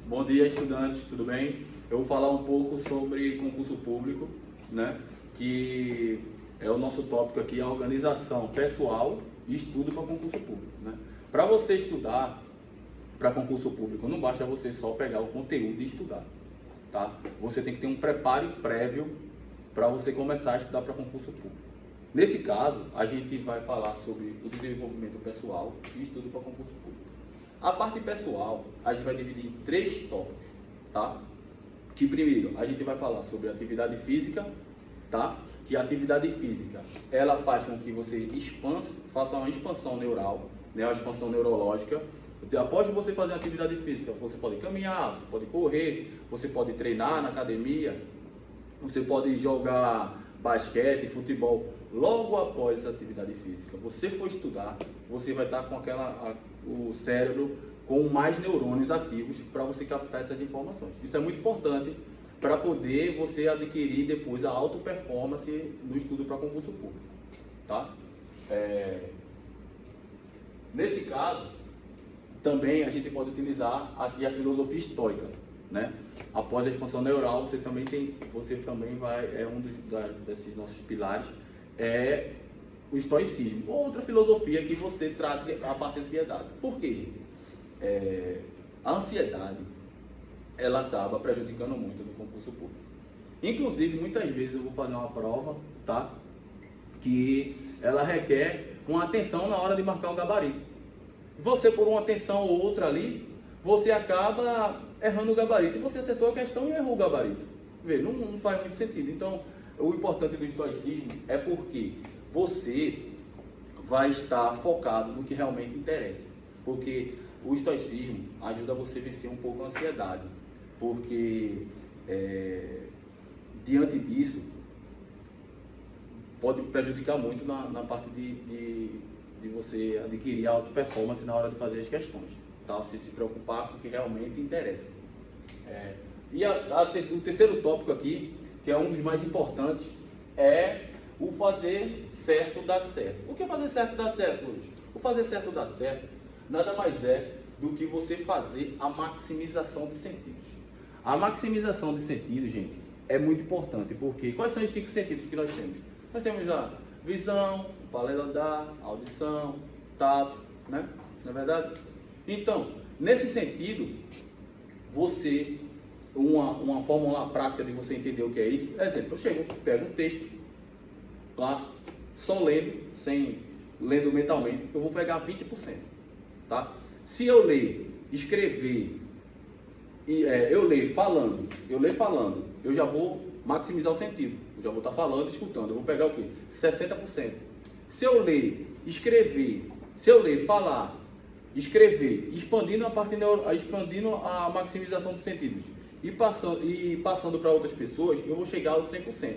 Bom dia, estudantes, tudo bem? Eu vou falar um pouco sobre concurso público, né? Que é o nosso tópico aqui, a organização pessoal e estudo para concurso público, né? Para você estudar para concurso público, não basta você só pegar o conteúdo e estudar, tá? Você tem que ter um preparo prévio para você começar a estudar para concurso público. Nesse caso, a gente vai falar sobre o desenvolvimento pessoal e estudo para concurso público. A parte pessoal, a gente vai dividir em 3 tópicos, tá? Que primeiro, a gente vai falar sobre atividade física, tá? Que a atividade física, ela faz com que você faça uma expansão neural, né? Uma expansão neurológica. Após você fazer uma atividade física, você pode caminhar, você pode correr, você pode treinar na academia, você pode jogar basquete, futebol. Logo após essa atividade física, você for estudar, você vai estar com o cérebro com mais neurônios ativos para você captar essas informações. Isso é muito importante para poder você adquirir depois a alta performance no estudo para concurso público, tá? Nesse caso, também a gente pode utilizar aqui a filosofia estoica, né? Após a expansão neural, você também vai, desses nossos pilares, é o estoicismo. Outra filosofia que você trata a parte da ansiedade. Por quê, gente? A ansiedade, ela acaba prejudicando muito no concurso público. Inclusive, muitas vezes eu vou fazer uma prova, tá? Que ela requer uma atenção na hora de marcar o gabarito. Você, por uma atenção ou outra ali, você acaba errando o gabarito. E você acertou a questão e errou o gabarito. Vê, não faz muito sentido. Então, o importante do estoicismo é porque você vai estar focado no que realmente interessa. Porque o estoicismo ajuda você a vencer um pouco a ansiedade. Porque, diante disso, pode prejudicar muito na parte de você adquirir alta performance na hora de fazer as questões. Tá? Você se preocupar com o que realmente interessa. O terceiro tópico aqui, que é um dos mais importantes, é o fazer certo dar certo. O que é fazer certo dar certo hoje? O fazer certo dar certo nada mais é do que você fazer a maximização de sentidos. A maximização de sentidos, gente, é muito importante, porque quais são os 5 sentidos que nós temos? Nós temos a visão, o paladar, a audição, tato, né? Não é verdade? Então, nesse sentido, uma fórmula prática de você entender o que é isso, exemplo, eu pego um texto lá, só lendo mentalmente, eu vou pegar 20%, tá? Se eu ler, escrever, eu ler falando, eu já vou maximizar o sentido, eu já vou estar falando, escutando, eu vou pegar o quê? 60%. Se eu ler, falar, escrever, expandindo a maximização dos sentidos e passando para outras pessoas, eu vou chegar aos 100%,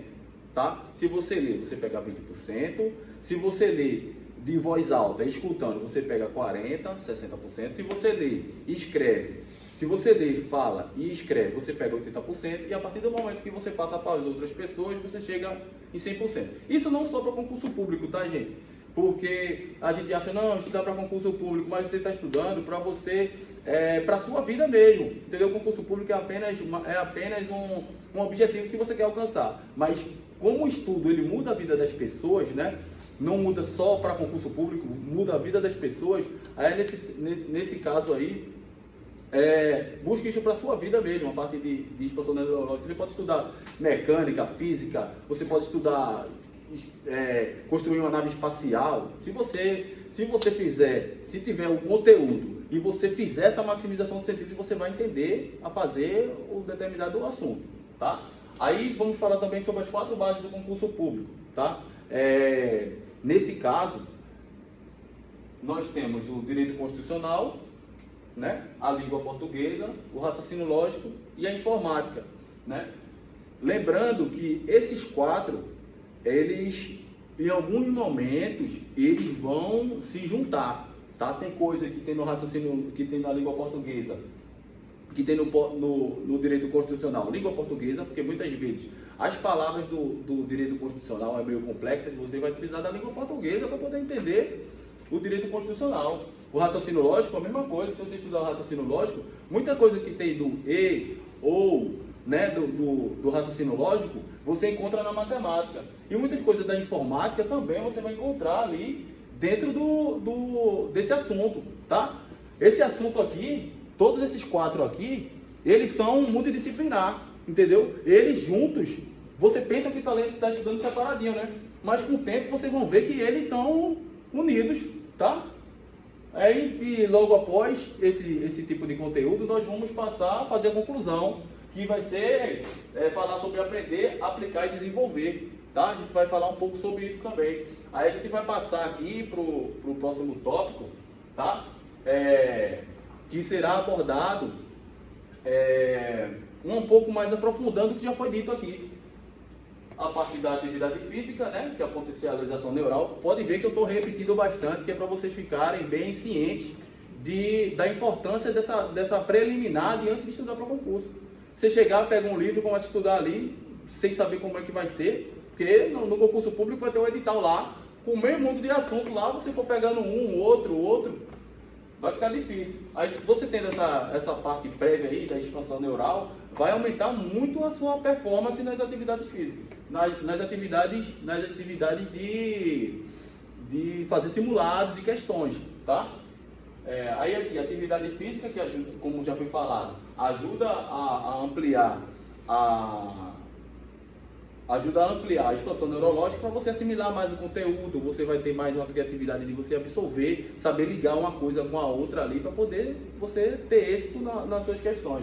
tá? Se você ler, você pega 20%. Se você ler de voz alta, escutando, você pega 40%, 60%. Se você ler e escreve, fala e escreve, você pega 80%. E a partir do momento que você passa para as outras pessoas, você chega em 100%. Isso não só para concurso público, tá, gente? Porque a gente acha, não, estudar para concurso público, mas você está estudando para você, para a sua vida mesmo, entendeu? O concurso público é apenas um objetivo que você quer alcançar, mas como o estudo ele muda a vida das pessoas, né? Não muda só para concurso público, muda a vida das pessoas, aí nesse caso aí, busque isso para a sua vida mesmo, a parte de expansão neurológica. Você pode estudar mecânica, física, você pode estudar construir uma nave espacial. Se tiver o conteúdo e você fizer essa maximização de sentidos, você vai entender a fazer o determinado assunto, tá? Aí vamos falar também sobre as 4 bases do concurso público, tá? Nesse caso, nós temos o direito constitucional, né? A língua portuguesa, o raciocínio lógico e a informática, né? Lembrando que esses 4, eles, em alguns momentos, eles vão se juntar, tá? Tem coisa que tem no raciocínio, que tem na língua portuguesa, que tem no direito constitucional, língua portuguesa, porque muitas vezes as palavras do direito constitucional é meio complexas, você vai precisar da língua portuguesa para poder entender o direito constitucional. O raciocínio lógico é a mesma coisa. Se você estudar o raciocínio lógico, muita coisa que tem do e, ou, né, do raciocínio lógico, você encontra na matemática. E muitas coisas da informática também você vai encontrar ali dentro desse assunto, tá? Esse assunto aqui, todos esses 4 aqui, eles são multidisciplinar, entendeu? Eles juntos, você pensa que está estudando separadinho, né? Mas com o tempo vocês vão ver que eles são unidos, tá? Aí, e logo após esse tipo de conteúdo, nós vamos passar a fazer a conclusão, que vai ser falar sobre aprender, aplicar e desenvolver, tá? A gente vai falar um pouco sobre isso também. Aí a gente vai passar aqui para o próximo tópico, tá? Que será abordado um pouco mais aprofundando o que já foi dito aqui. A parte da atividade física, né, que é a potencialização neural. Pode ver que eu estou repetindo bastante, que é para vocês ficarem bem cientes da importância dessa preliminar antes de estudar para o concurso. Você chegar, pega um livro e começa a estudar ali, sem saber como é que vai ser, porque no concurso público vai ter um edital lá, com o mesmo mundo de assunto lá, você for pegando outro, vai ficar difícil. Aí você tendo essa parte prévia aí da expansão neural, vai aumentar muito a sua performance nas atividades físicas, nas atividades de fazer simulados e questões, tá? Aí aqui, atividade física, que ajuda, como já foi falado, ajuda a ampliar a expansão neurológica para você assimilar mais o conteúdo, você vai ter mais uma criatividade de você absorver, saber ligar uma coisa com a outra ali para poder você ter êxito nas suas questões.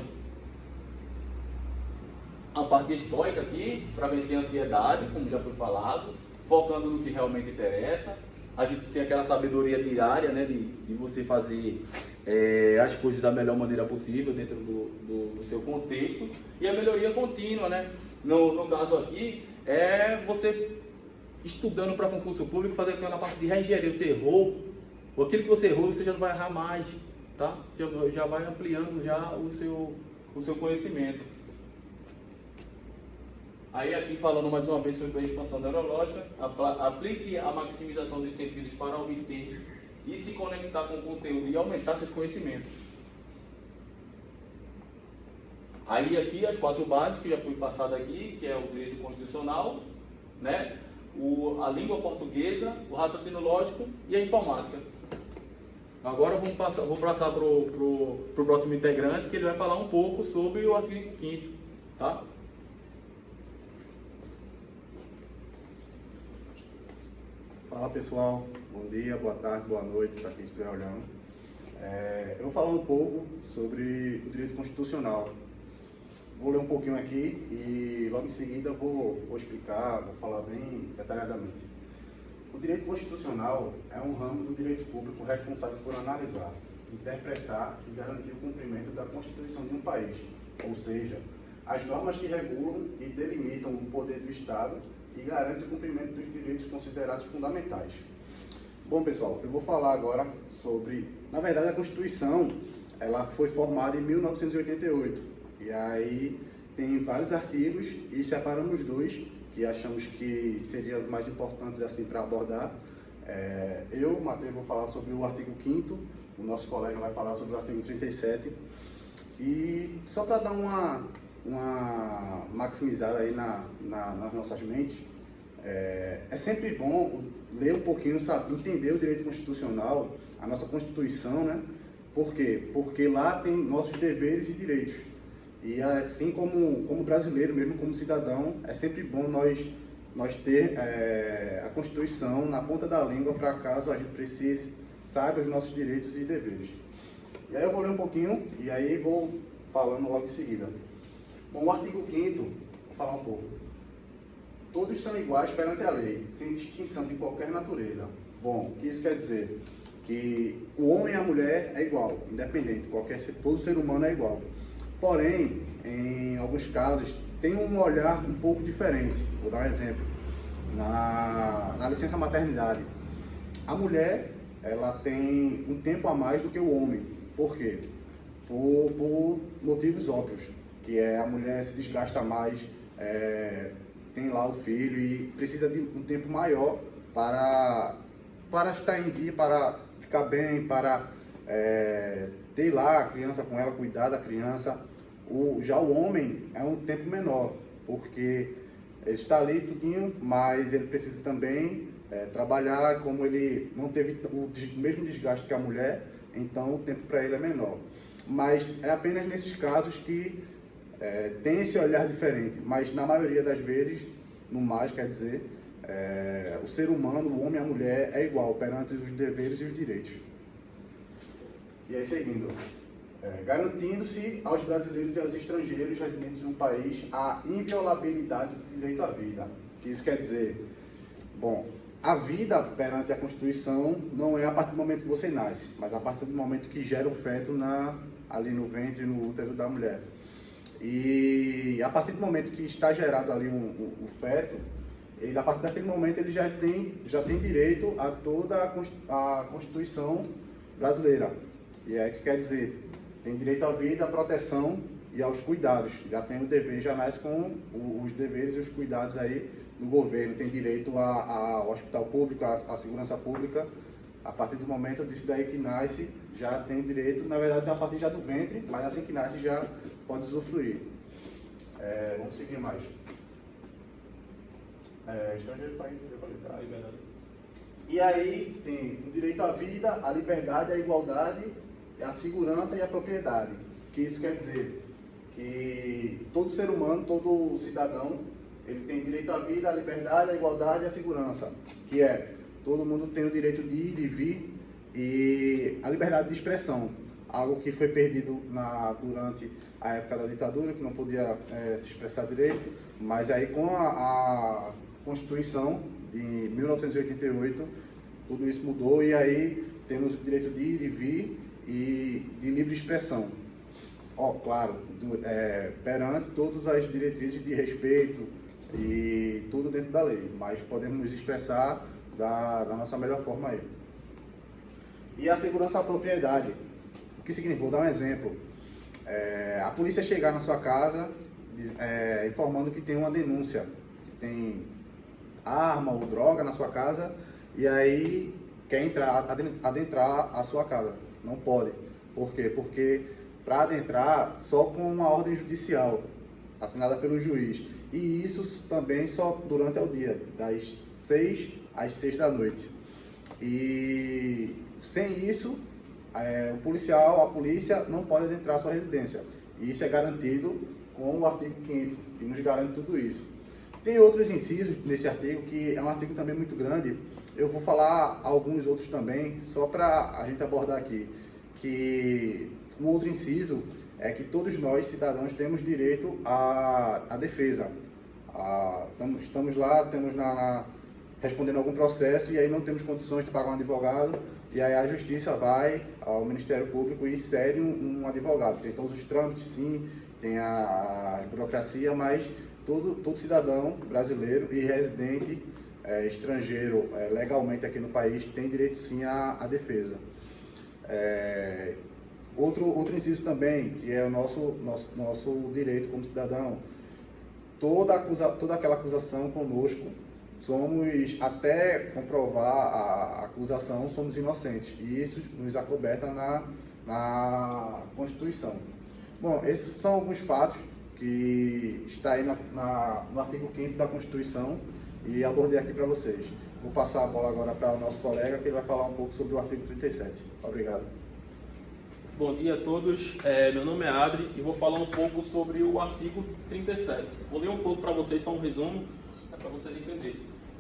A parte estoica aqui, para vencer a ansiedade, como já foi falado, focando no que realmente interessa. A gente tem aquela sabedoria diária, né, de você fazer as coisas da melhor maneira possível dentro do seu contexto, e a melhoria contínua, né? No caso aqui, você estudando para concurso público, fazer aquela parte de reengenharia. Você errou, aquilo que você errou, você já não vai errar mais, tá? Você já vai ampliando já o seu conhecimento. Aí aqui falando mais uma vez sobre a expansão neurológica, aplique a maximização dos sentidos para obter e se conectar com o conteúdo e aumentar seus conhecimentos. Aí aqui as 4 bases que já foi passado aqui, que é o direito constitucional, né? A língua portuguesa, o raciocínio lógico e a informática. Agora vou passar para o próximo integrante, que ele vai falar um pouco sobre o artigo 5º, tá? Fala pessoal, bom dia, boa tarde, boa noite para quem estiver olhando. Eu vou falar um pouco sobre o direito constitucional. Vou ler um pouquinho aqui e logo em seguida vou explicar, vou falar bem detalhadamente. O direito constitucional é um ramo do direito público responsável por analisar, interpretar e garantir o cumprimento da Constituição de um país, ou seja, as normas que regulam e delimitam o poder do Estado e garante o cumprimento dos direitos considerados fundamentais. Bom, pessoal, eu vou falar agora sobre... Na verdade, a Constituição ela foi formada em 1988. E aí tem vários artigos e separamos 2 que achamos que seriam mais importantes assim para abordar. Eu, Matheus, vou falar sobre o artigo 5º, o nosso colega vai falar sobre o artigo 37. E só para dar uma maximizada aí nas nossas mentes, é sempre bom ler um pouquinho, sabe, entender o direito constitucional, a nossa Constituição, né? Por quê? Porque lá tem nossos deveres e direitos. E assim como brasileiro, mesmo como cidadão, é sempre bom nós ter a Constituição na ponta da língua para caso a gente precise, saiba os nossos direitos e deveres. E aí eu vou ler um pouquinho e aí vou falando logo em seguida. Bom, o artigo 5º, vou falar um pouco. Todos são iguais perante a lei, sem distinção de qualquer natureza. Bom, o que isso quer dizer? Que o homem e a mulher é igual, independente, todo ser humano é igual. Porém, em alguns casos, tem um olhar um pouco diferente. Vou dar um exemplo. Na licença maternidade, a mulher ela tem um tempo a mais do que o homem. Por quê? Por motivos óbvios, que a mulher se desgasta mais, tem lá o filho e precisa de um tempo maior para para estar em dia, para ficar bem, para ter lá a criança com ela, cuidar da criança. Já o homem é um tempo menor, porque ele está ali tudinho, mas ele precisa também trabalhar, como ele não teve o mesmo desgaste que a mulher, então o tempo para ele é menor. Mas é apenas nesses casos que tem esse olhar diferente, mas na maioria das vezes, no mais, quer dizer, o ser humano, o homem e a mulher é igual perante os deveres e os direitos. E aí, seguindo, garantindo-se aos brasileiros e aos estrangeiros residentes no país a inviolabilidade do direito à vida. O que isso quer dizer? Bom, a vida perante a Constituição não é a partir do momento que você nasce, mas a partir do momento que gera o feto ali no ventre, no útero da mulher. E a partir do momento que está gerado ali o feto, a partir daquele momento ele já tem direito a toda a Constituição brasileira. E é que quer dizer, tem direito à vida, à proteção e aos cuidados. Já tem o dever, já nasce com os deveres e os cuidados aí do governo. Tem direito ao hospital público, à segurança pública. A partir do momento disso daí que nasce, já tem direito, na verdade, a partir já do ventre, mas assim que nasce já pode usufruir. Vamos seguir mais. Estrangeiro, país, e aí tem o direito à vida, à liberdade, à igualdade, a segurança e a propriedade. Que isso quer dizer que todo ser humano, todo cidadão, ele tem direito à vida, à liberdade, à igualdade e à segurança. Que todo mundo tem o direito de ir e vir e a liberdade de expressão. Algo que foi perdido durante a época da ditadura, que não podia se expressar direito, mas aí com a Constituição de 1988, tudo isso mudou e aí temos o direito de ir e vir e de livre expressão. Claro, perante todas as diretrizes de respeito e tudo dentro da lei, mas podemos nos expressar da nossa melhor forma aí. E a segurança à propriedade. O que significa? Vou dar um exemplo. A polícia chegar na sua casa informando que tem uma denúncia, que tem arma ou droga na sua casa e aí quer adentrar a sua casa. Não pode. Por quê? Porque para adentrar só com uma ordem judicial, assinada pelo juiz. E isso também só durante o dia, das 6 às 6 da noite. E sem isso, a polícia não pode adentrar a sua residência. E isso é garantido com o artigo 5º, que nos garante tudo isso. Tem outros incisos nesse artigo, que é um artigo também muito grande. Eu vou falar alguns outros também, só para a gente abordar aqui. Que um outro inciso é que todos nós, cidadãos, temos direito à defesa. Estamos lá, estamos respondendo algum processo e aí não temos condições de pagar um advogado, e aí a justiça vai ao Ministério Público e cede um advogado. Tem todos os trâmites, sim, tem a burocracia, mas todo cidadão brasileiro e residente estrangeiro legalmente aqui no país tem direito sim à defesa. Outro inciso também, que é o nosso direito como cidadão, toda aquela acusação conosco, somos, até comprovar a acusação, somos inocentes, e isso nos acoberta na Constituição. Bom, esses são alguns fatos que está aí no artigo 5º da Constituição, e abordei aqui para vocês. Vou passar a bola agora para o nosso colega, que ele vai falar um pouco sobre o artigo 37. Obrigado. Bom dia a todos, meu nome é Adri e vou falar um pouco sobre o artigo 37. Vou ler um pouco para vocês, só um resumo, para vocês entenderem.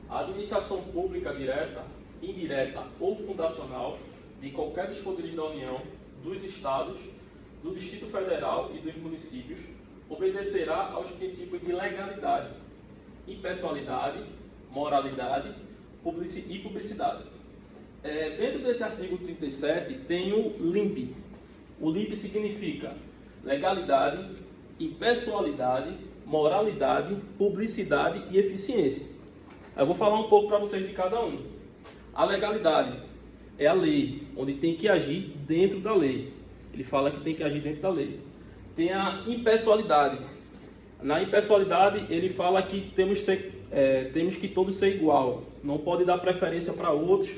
A administração pública direta, indireta ou fundacional de qualquer dos poderes da União, dos Estados, do Distrito Federal e dos municípios obedecerá aos princípios de legalidade, impessoalidade, moralidade e publicidade. Dentro desse artigo 37 tem o LIMP. O LIMP significa legalidade, impessoalidade, moralidade, publicidade e eficiência. Eu vou falar um pouco para vocês de cada um. A legalidade é a lei, onde tem que agir dentro da lei. Ele fala que tem que agir dentro da lei. Tem a impessoalidade. Na impessoalidade, ele fala que temos que todos ser igual. Não pode dar preferência para outros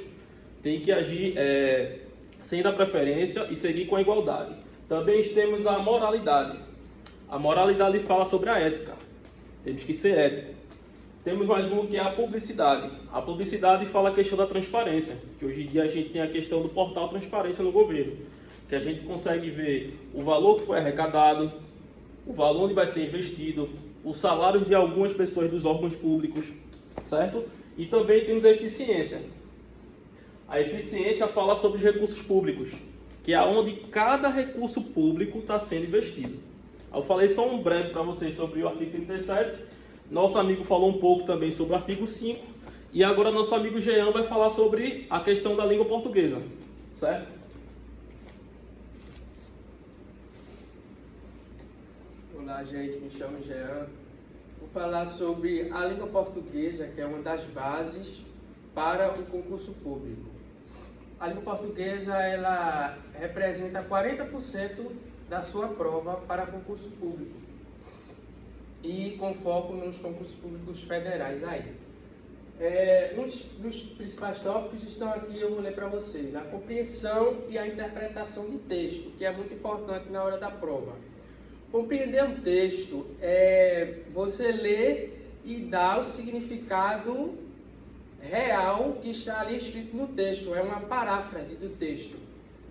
tem que agir sem dar preferência e seguir com a igualdade. Também temos a moralidade. A moralidade fala sobre a ética. Temos que ser éticos. Temos mais um que é a publicidade. A publicidade fala a questão da transparência, que hoje em dia a gente tem a questão do portal Transparência no governo, que a gente consegue ver o valor que foi arrecadado, o valor onde vai ser investido, os salários de algumas pessoas dos órgãos públicos, certo? E também temos a eficiência. A eficiência fala sobre os recursos públicos, que é onde cada recurso público está sendo investido. Eu falei só um breve para vocês sobre o artigo 37, nosso amigo falou um pouco também sobre o artigo 5, e agora nosso amigo Jean vai falar sobre a questão da língua portuguesa, certo? Olá, gente, me chamo Jean. Vou falar sobre a língua portuguesa, que é uma das bases para o concurso público. A língua portuguesa, ela representa 40% da sua prova para concurso público e com foco nos concursos públicos federais aí. Um dos principais tópicos estão aqui, eu vou ler para vocês. A compreensão e a interpretação de texto, que é muito importante na hora da prova. Compreender um texto é você ler e dar o significado real que está ali escrito no texto. É uma paráfrase do texto.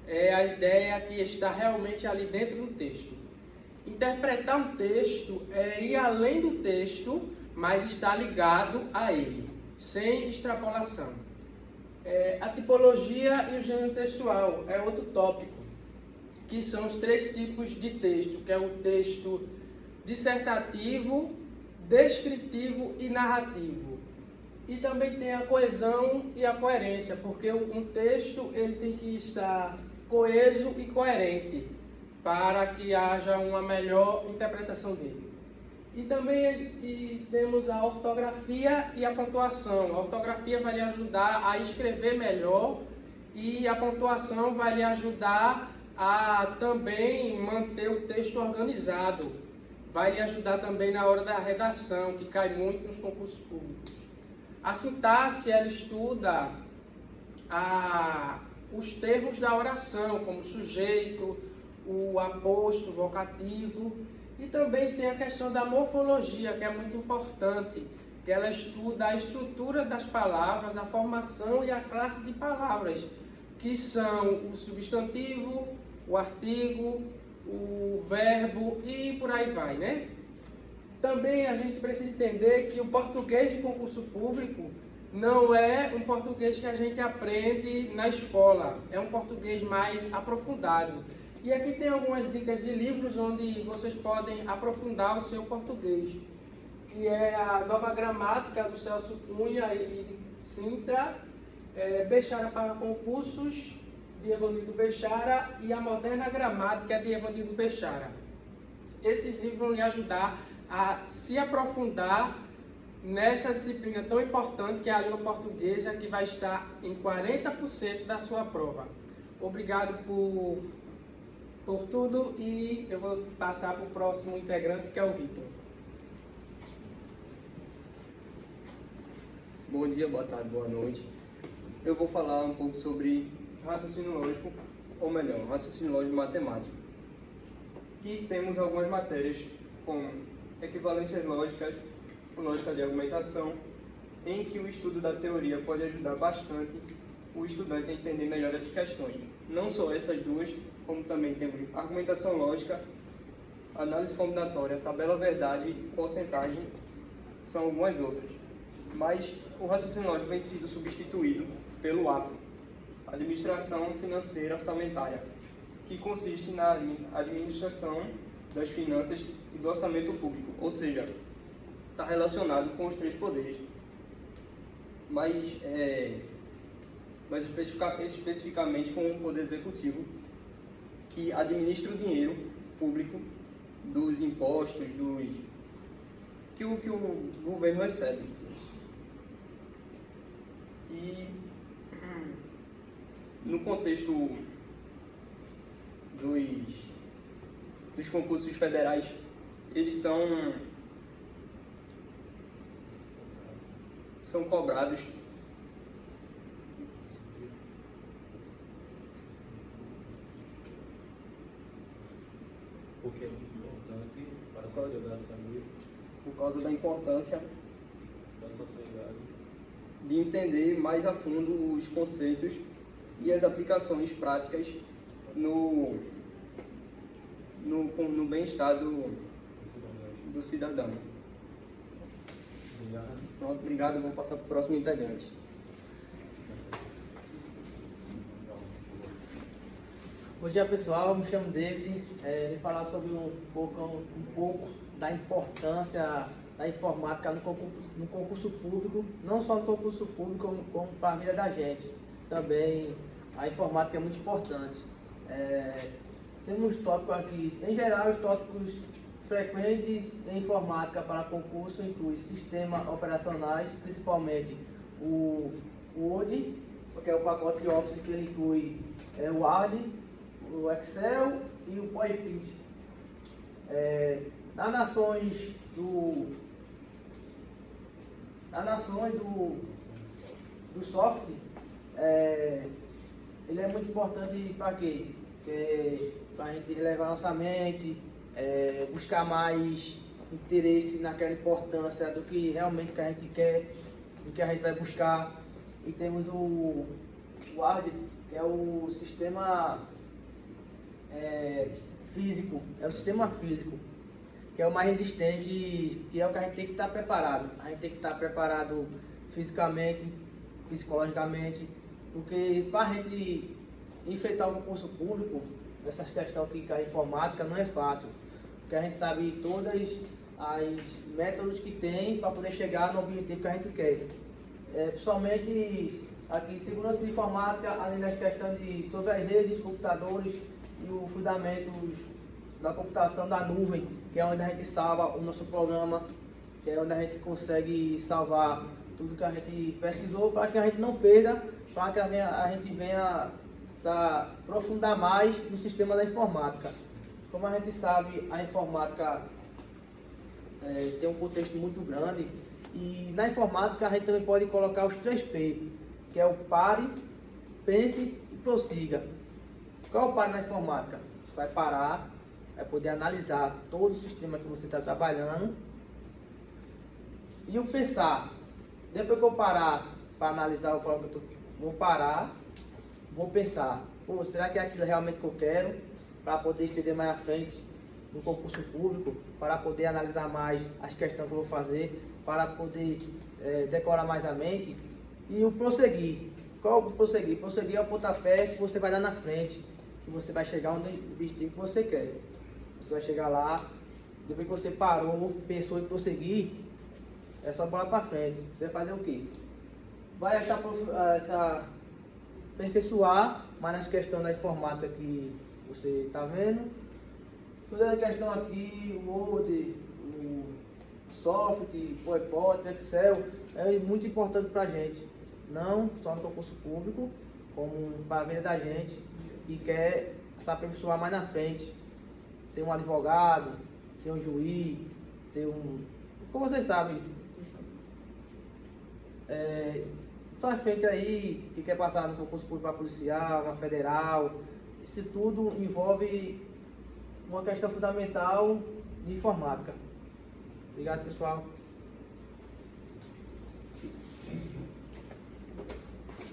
É a ideia que está realmente ali dentro do texto. Interpretar um texto é ir além do texto, mas está ligado a ele, sem extrapolação. A tipologia e o gênero textual é outro tópico, que são os 3 tipos de texto, que é o texto dissertativo, descritivo e narrativo. E também tem a coesão e a coerência, porque um texto ele tem que estar coeso e coerente para que haja uma melhor interpretação dele. E também temos a ortografia e a pontuação. A ortografia vai lhe ajudar a escrever melhor e a pontuação vai lhe ajudar a também manter o texto organizado. Vai lhe ajudar também na hora da redação, que cai muito nos concursos públicos. A sintaxe, ela estuda os termos da oração, como sujeito, o aposto, o vocativo. E também tem a questão da morfologia, que é muito importante, que ela estuda a estrutura das palavras, a formação e a classe de palavras, que são o substantivo, o artigo, o verbo e por aí vai, né? Também a gente precisa entender que o português de concurso público não é um português que a gente aprende na escola, é um português mais aprofundado. E aqui tem algumas dicas de livros onde vocês podem aprofundar o seu português, que é a Nova Gramática do Celso Cunha e Sintra, Bechara para Concursos, de Evanildo Bechara, e a Moderna Gramática, de Evanildo Bechara. Esses livros vão lhe ajudar a se aprofundar nessa disciplina tão importante que é a língua portuguesa, que vai estar em 40% da sua prova. Obrigado por tudo e eu vou passar para o próximo integrante, que é o Vitor. Bom dia, boa tarde, boa noite. Eu vou falar um pouco sobre raciocínio lógico, ou melhor, raciocínio lógico matemático. Que temos algumas matérias como equivalências lógicas, lógica de argumentação, em que o estudo da teoria pode ajudar bastante o estudante a entender melhor as questões. Não só essas duas, como também temos argumentação lógica, análise combinatória, tabela verdade, porcentagem, são algumas outras. Mas o raciocínio lógico vem sido substituído pelo AFO, Administração Financeira Orçamentária, que consiste na administração das finanças e do orçamento público, ou seja, está relacionado com os 3 poderes. Mas especificamente com o Poder Executivo, que administra o dinheiro público dos impostos, que o governo recebe. E no contexto dos concursos federais, eles são cobrados que é muito importante para a sociedade saber, Por causa da importância da sociedade. de entender mais a fundo os conceitos e as aplicações práticas no bem-estar do cidadão. Obrigado. Pronto, obrigado. Vou passar para o próximo integrante. Bom dia pessoal, me chamo David, vim falar sobre um pouco da importância da informática no concurso público, não só no concurso público, como para a vida da gente. Também a informática é muito importante. Temos tópicos aqui, em geral, os tópicos frequentes em informática para concurso incluem sistemas operacionais, principalmente o Word, que é o pacote de Office que ele inclui o Word, o Excel e o PowerPoint. Nas nações do software, ele é muito importante para quê? Para a gente elevar nossa mente, buscar mais interesse naquela importância do que realmente que a gente quer, do que a gente vai buscar. E temos o Word, que é o sistema físico, é o sistema físico, que é o mais resistente, que é o que a gente tem que estar preparado. A gente tem que estar preparado fisicamente, psicologicamente, porque para a gente enfrentar o concurso público, essas questões que a informática não é fácil, porque a gente sabe todas as métodos que tem para poder chegar no objetivo que a gente quer. Principalmente aqui, segurança de informática, além das questões sobre as redes, computadores e os fundamentos da computação da nuvem, que é onde a gente salva o nosso programa, que é onde a gente consegue salvar tudo que a gente pesquisou, para que a gente não perda, para que a gente venha se aprofundar mais no sistema da informática. Como a gente sabe, a informática tem um contexto muito grande, e na informática a gente também pode colocar os 3P, que é o pare, pense e prossiga. Qual é o pare na informática? Você vai parar, vai poder analisar todo o sistema que você está trabalhando. E o pensar, depois que eu parar para analisar o problema que eu vou parar, vou pensar, será que é aquilo realmente que eu quero, para poder estender mais à frente no concurso público, para poder analisar mais as questões que eu vou fazer, para poder decorar mais a mente. E o prosseguir. Qual o prosseguir? Prosseguir é o pontapé que você vai dar na frente, que você vai chegar onde o objetivo que você quer. Você vai chegar lá, depois que você parou, pensou em prosseguir, é só bola para frente. Você vai fazer o quê? Vai aperfeiçoar mais nas questões da informática que você está vendo. Toda a questão aqui, o Word, o software, PowerPoint, Excel, é muito importante para a gente. Não só no concurso público, como para a vida da gente que quer se aperfeiçoar mais na frente. Ser um advogado, ser um juiz, ser um... Como vocês sabem, só gente aí que quer passar no concurso público para policial, uma federal, isso tudo envolve uma questão fundamental de informática. Obrigado, pessoal.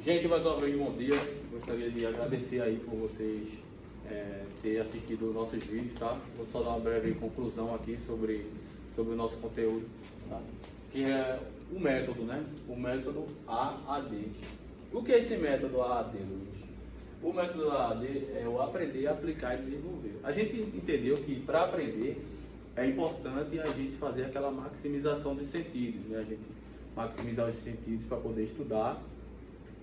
Gente, mais uma vez, bom dia. Gostaria de agradecer aí por vocês terem assistido os nossos vídeos, tá? Vou só dar uma breve conclusão aqui sobre o nosso conteúdo, tá? Que é o método, né? O método AAD. O que é esse método AAD, Luiz? O método AAD é o aprender, aplicar e desenvolver. A gente entendeu que para aprender é importante a gente fazer aquela maximização dos sentidos, né? A gente maximizar os sentidos para poder estudar.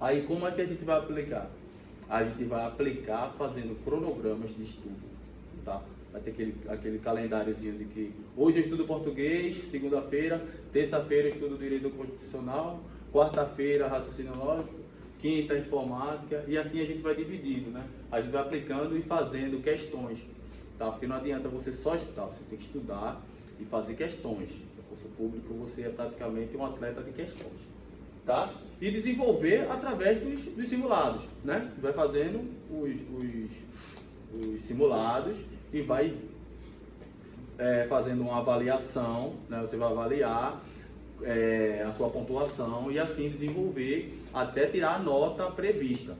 Aí como é que a gente vai aplicar? A gente vai aplicar fazendo cronogramas de estudo, tá? Vai ter aquele calendáriozinho de que hoje eu estudo português, segunda-feira, terça-feira eu estudo direito constitucional, quarta-feira raciocínio lógico, quinta informática, e assim a gente vai dividindo, né? A gente vai aplicando e fazendo questões, tá? Porque não adianta você só estudar, você tem que estudar e fazer questões. No curso público você é praticamente um atleta de questões. Tá? E desenvolver através dos simulados, né? Vai fazendo os simulados e vai fazendo uma avaliação, né? Você vai avaliar a sua pontuação e assim desenvolver até tirar a nota prevista,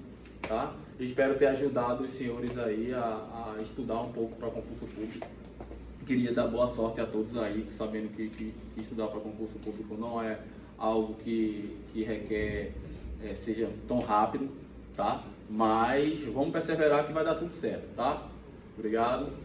tá? Espero ter ajudado os senhores aí a estudar um pouco para concurso público. Queria dar boa sorte a todos aí, sabendo que estudar para concurso público não é algo que requer seja tão rápido, tá? Mas vamos perseverar que vai dar tudo certo, tá? Obrigado.